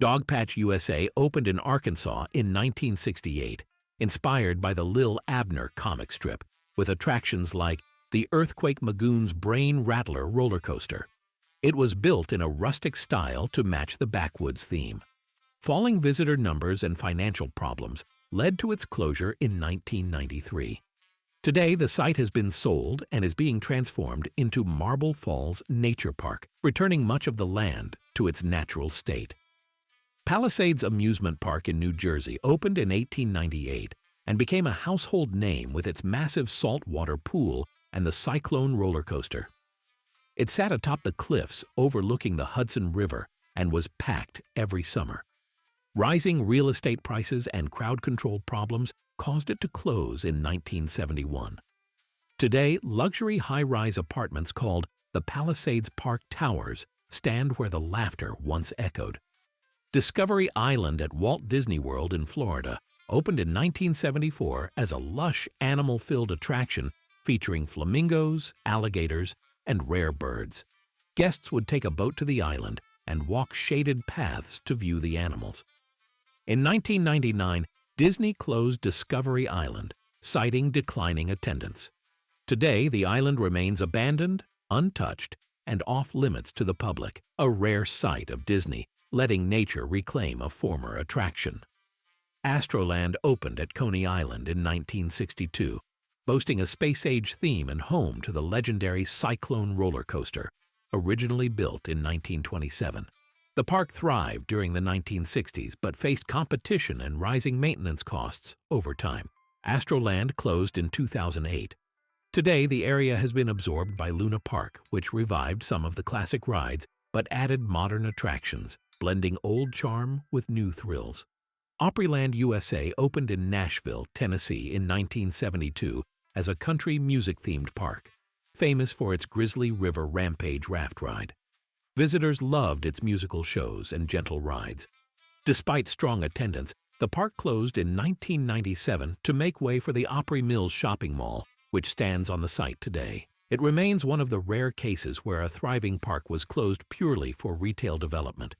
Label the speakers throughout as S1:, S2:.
S1: Dogpatch USA opened in Arkansas in 1968, inspired by the Lil Abner comic strip, with attractions like the Earthquake Magoon's Brain Rattler roller coaster. It was built in a rustic style to match the backwoods theme. Falling visitor numbers and financial problems led to its closure in 1993. Today, the site has been sold and is being transformed into Marble Falls Nature Park, returning much of the land to its natural state. Palisades Amusement Park in New Jersey opened in 1898 and became a household name with its massive saltwater pool and the Cyclone roller coaster. It sat atop the cliffs overlooking the Hudson River and was packed every summer. Rising real estate prices and crowd control problems caused it to close in 1971. Today, luxury high-rise apartments called the Palisades Park Towers stand where the laughter once echoed. Discovery Island at Walt Disney World in Florida opened in 1974 as a lush animal-filled attraction featuring flamingos, alligators, and rare birds. Guests would take a boat to the island and walk shaded paths to view the animals. In 1999, Disney closed Discovery Island, citing declining attendance. Today, the island remains abandoned, untouched, and off-limits to the public, a rare sight of Disney, letting nature reclaim a former attraction. Astroland opened at Coney Island in 1962, boasting a space-age theme and home to the legendary Cyclone roller coaster, originally built in 1927. The park thrived during the 1960s but faced competition and rising maintenance costs over time. Astroland closed in 2008. Today, the area has been absorbed by Luna Park, which revived some of the classic rides but added modern attractions, blending old charm with new thrills. Opryland USA opened in Nashville, Tennessee in 1972 as a country music-themed park, famous for its Grizzly River Rampage raft ride. Visitors loved its musical shows and gentle rides. Despite strong attendance, the park closed in 1997 to make way for the Opry Mills shopping mall, which stands on the site today. It remains one of the rare cases where a thriving park was closed purely for retail development.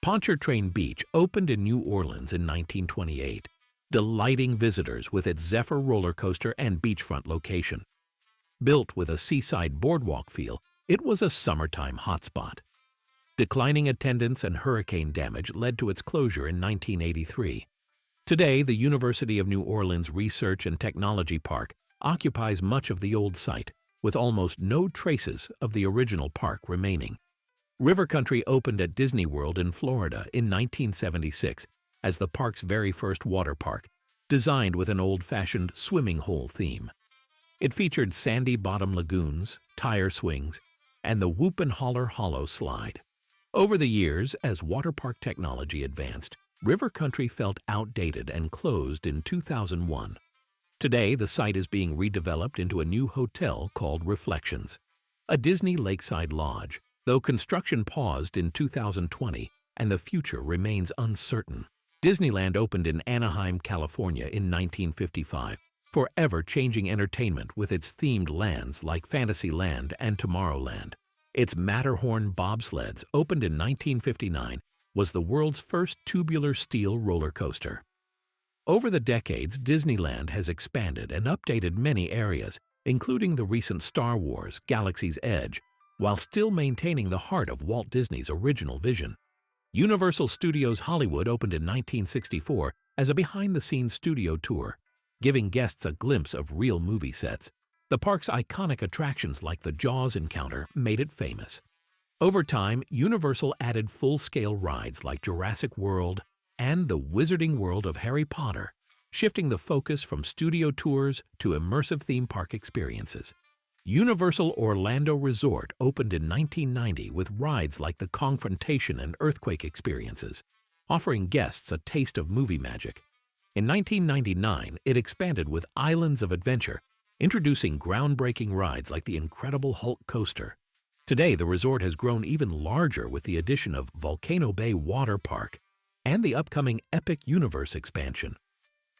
S1: Pontchartrain Beach opened in New Orleans in 1928, delighting visitors with its Zephyr roller coaster and beachfront location. Built with a seaside boardwalk feel, it was a summertime hotspot. Declining attendance and hurricane damage led to its closure in 1983. Today, the University of New Orleans Research and Technology Park occupies much of the old site, with almost no traces of the original park remaining. River Country opened at Disney World in Florida in 1976 as the park's very first water park, designed with an old-fashioned swimming hole theme. It featured sandy bottom lagoons, tire swings, and the Whoop and Holler Hollow slide. Over the years, as water park technology advanced, River Country felt outdated and closed in 2001. Today, the site is being redeveloped into a new hotel called Reflections, a Disney lakeside lodge, though construction paused in 2020 and the future remains uncertain. Disneyland opened in Anaheim, California in 1955, forever changing entertainment with its themed lands like Fantasyland and Tomorrowland. Its Matterhorn bobsleds, opened in 1959, was the world's first tubular steel roller coaster. Over the decades, Disneyland has expanded and updated many areas, including the recent Star Wars Galaxy's Edge, while still maintaining the heart of Walt Disney's original vision. Universal Studios Hollywood opened in 1964 as a behind-the-scenes studio tour, giving guests a glimpse of real movie sets. The park's iconic attractions like the Jaws encounter made it famous. Over time, Universal added full-scale rides like Jurassic World and the Wizarding World of Harry Potter, shifting the focus from studio tours to immersive theme park experiences. Universal Orlando Resort opened in 1990 with rides like the Confrontation and Earthquake experiences, offering guests a taste of movie magic. In 1999, it expanded with Islands of Adventure, introducing groundbreaking rides like the Incredible Hulk Coaster. Today, the resort has grown even larger with the addition of Volcano Bay Water Park and the upcoming Epic Universe expansion.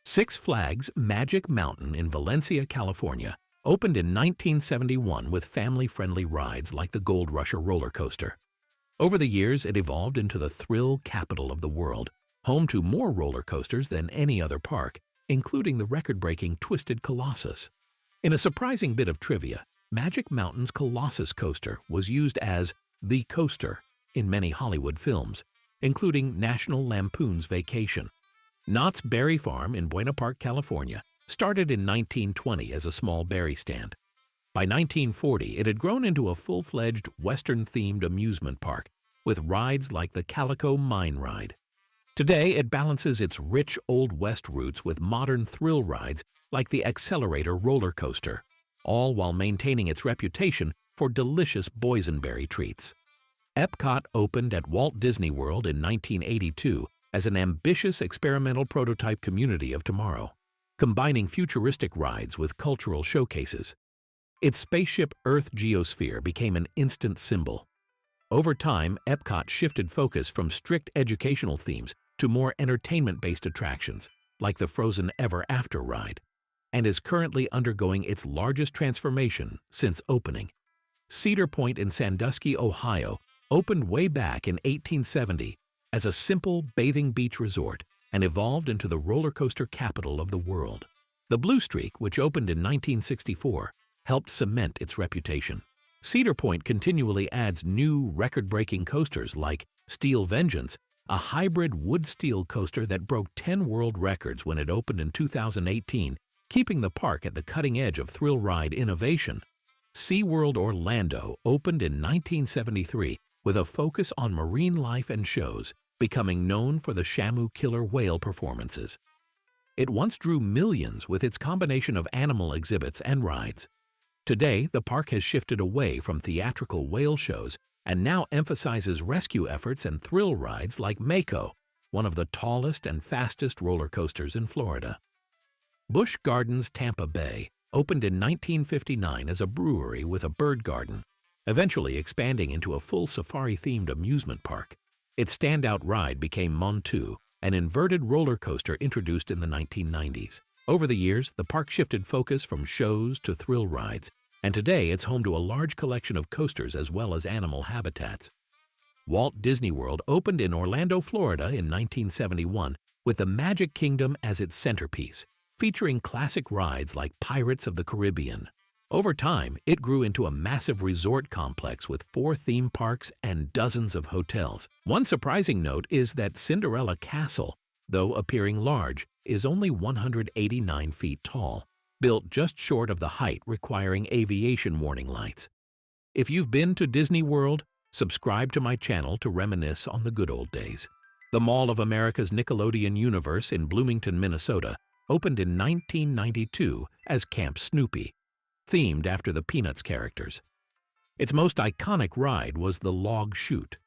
S1: Six Flags Magic Mountain in Valencia, California, opened in 1971 with family-friendly rides like the Gold Rusher roller coaster. Over the years, it evolved into the thrill capital of the world, home to more roller coasters than any other park, including the record-breaking Twisted Colossus. In a surprising bit of trivia, Magic Mountain's Colossus coaster was used as the coaster in many Hollywood films, including National Lampoon's Vacation. Knott's Berry Farm in Buena, California, started in 1920 as a small berry stand. By 1940, it had grown into a full-fledged Western-themed amusement park with rides like the Calico Mine Ride. Today, it balances its rich Old West roots with modern thrill rides like the Accelerator roller coaster, all while maintaining its reputation for delicious boysenberry treats. EPCOT opened at Walt Disney World in 1982 as an ambitious experimental prototype community of tomorrow, combining futuristic rides with cultural showcases. Its spaceship Earth geosphere became an instant symbol. Over time, EPCOT shifted focus from strict educational themes to more entertainment-based attractions, like the Frozen Ever After ride, and is currently undergoing its largest transformation since opening. Cedar Point in Sandusky, Ohio, opened way back in 1870 as a simple bathing beach resort and evolved into the roller coaster capital of the world. The Blue Streak, which opened in 1964, helped cement its reputation. Cedar Point continually adds new record-breaking coasters like Steel Vengeance, a hybrid wood-steel coaster that broke 10 world records when it opened in 2018, keeping the park at the cutting edge of thrill ride innovation. SeaWorld Orlando opened in 1973 with a focus on marine life and shows, becoming known for the Shamu killer whale performances. It once drew millions with its combination of animal exhibits and rides. Today, the park has shifted away from theatrical whale shows and now emphasizes rescue efforts and thrill rides like Mako, one of the tallest and fastest roller coasters in Florida. Busch Gardens Tampa Bay opened in 1959 as a brewery with a bird garden, eventually expanding into a full safari-themed amusement park. Its standout ride became Montu, an inverted roller coaster introduced in the 1990s. Over the years, the park shifted focus from shows to thrill rides, and today it's home to a large collection of coasters as well as animal habitats. Walt Disney World opened in Orlando, Florida in 1971 with the Magic Kingdom as its centerpiece, featuring classic rides like Pirates of the Caribbean. Over time, it grew into a massive resort complex with 4 theme parks and dozens of hotels. One surprising note is that Cinderella Castle, though appearing large, is only 189 feet tall, built just short of the height requiring aviation warning lights. If you've been to Disney World, subscribe to my channel to reminisce on the good old days. The Mall of America's Nickelodeon Universe in Bloomington, Minnesota, opened in 1992 as Camp Snoopy, themed after the Peanuts characters. Its most iconic ride was the Log Chute,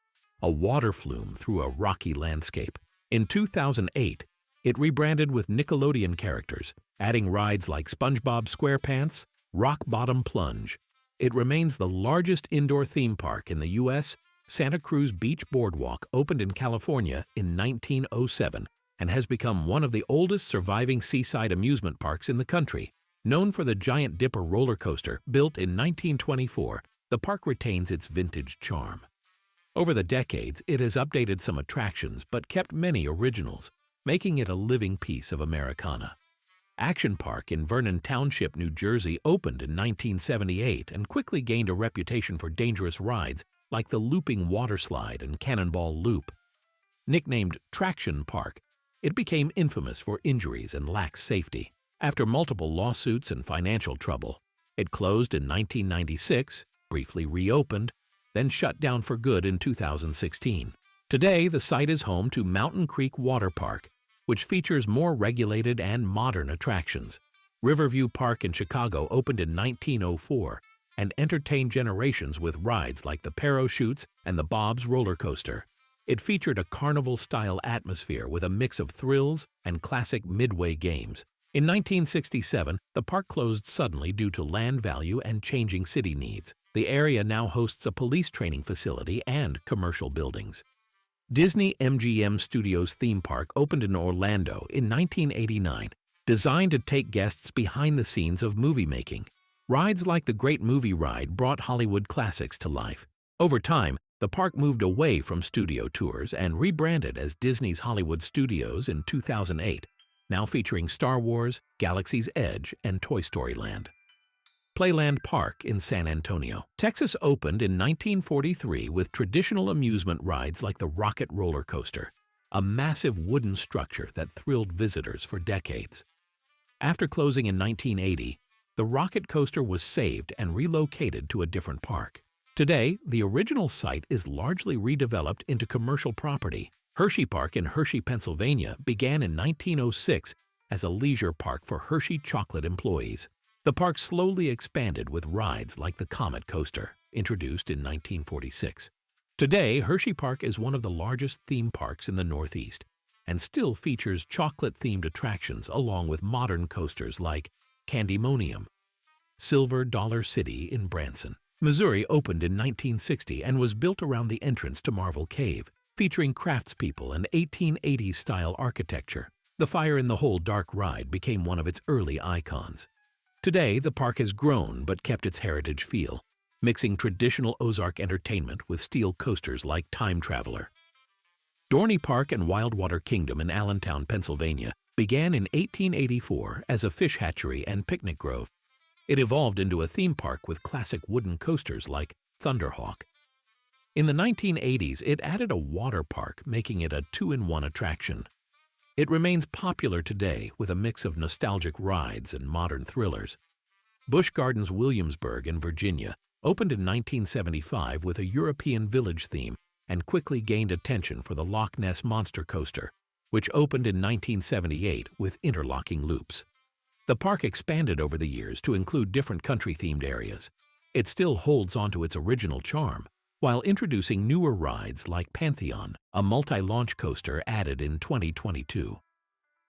S1: a water flume through a rocky landscape. In 2008, it rebranded with Nickelodeon characters, adding rides like SpongeBob SquarePants, Rock Bottom Plunge. It remains the largest indoor theme park in the U.S. Santa Cruz Beach Boardwalk opened in California in 1907 and has become one of the oldest surviving seaside amusement parks in the country. Known for the Giant Dipper roller coaster built in 1924, the park retains its vintage charm. Over the decades, it has updated some attractions but kept many originals, making it a living piece of Americana. Action Park in Vernon Township, New Jersey opened in 1978 and quickly gained a reputation for dangerous rides like the Looping Water Slide and Cannonball Loop. Nicknamed Traction Park, it became infamous for injuries and lax safety. After multiple lawsuits and financial trouble, it closed in 1996, briefly reopened, then shut down for good in 2016. Today, the site is home to Mountain Creek Water Park, which features more regulated and modern attractions. Riverview Park in Chicago opened in 1904 and entertained generations with rides like the Parachutes and the Bob's roller coaster. It featured a carnival-style atmosphere with a mix of thrills and classic midway games. In 1967, the park closed suddenly due to land value and changing city needs. The area now hosts a police training facility and commercial buildings. Disney MGM Studios theme park opened in Orlando in 1989, designed to take guests behind the scenes of movie making. Rides like the Great Movie Ride brought Hollywood classics to life. Over time, The park moved away from studio tours and rebranded as Disney's Hollywood Studios in 2008, now featuring Star Wars, Galaxy's Edge, and Toy Story Land. Playland Park in San Antonio, Texas opened in 1943 with traditional amusement rides like the Rocket roller coaster, a massive wooden structure that thrilled visitors for decades. After closing in 1980, the rocket coaster was saved and relocated to a different park. Today, the original site is largely redeveloped into commercial property. Hershey Park in Hershey, Pennsylvania began in 1906 as a leisure park for Hershey chocolate employees. The park slowly expanded with rides like the Comet Coaster, introduced in 1946. Today, Hershey Park is one of the largest theme parks in the Northeast and still features chocolate-themed attractions along with modern coasters like Candymonium. Silver Dollar City in Branson, Missouri opened in 1960 and was built around the entrance to Marvel Cave, featuring craftspeople and 1880s-style architecture. The Fire in the Hole dark ride became one of its early icons. Today, the park has grown but kept its heritage feel, mixing traditional Ozark entertainment with steel coasters like Time Traveler. Dorney Park and Wildwater Kingdom in Allentown, Pennsylvania, began in 1884 as a fish hatchery and picnic grove. It evolved into a theme park with classic wooden coasters like Thunderhawk. In the 1980s, it added a water park, making it a two-in-one attraction. It remains popular today with a mix of nostalgic rides and modern thrillers. Busch Gardens Williamsburg in Virginia opened in 1975 with a European village theme and quickly gained attention for the Loch Ness Monster Coaster, which opened in 1978 with interlocking loops. The park expanded over the years to include different country-themed areas. It still holds onto its original charm, while introducing newer rides like Pantheon, a multi-launch coaster added in 2022.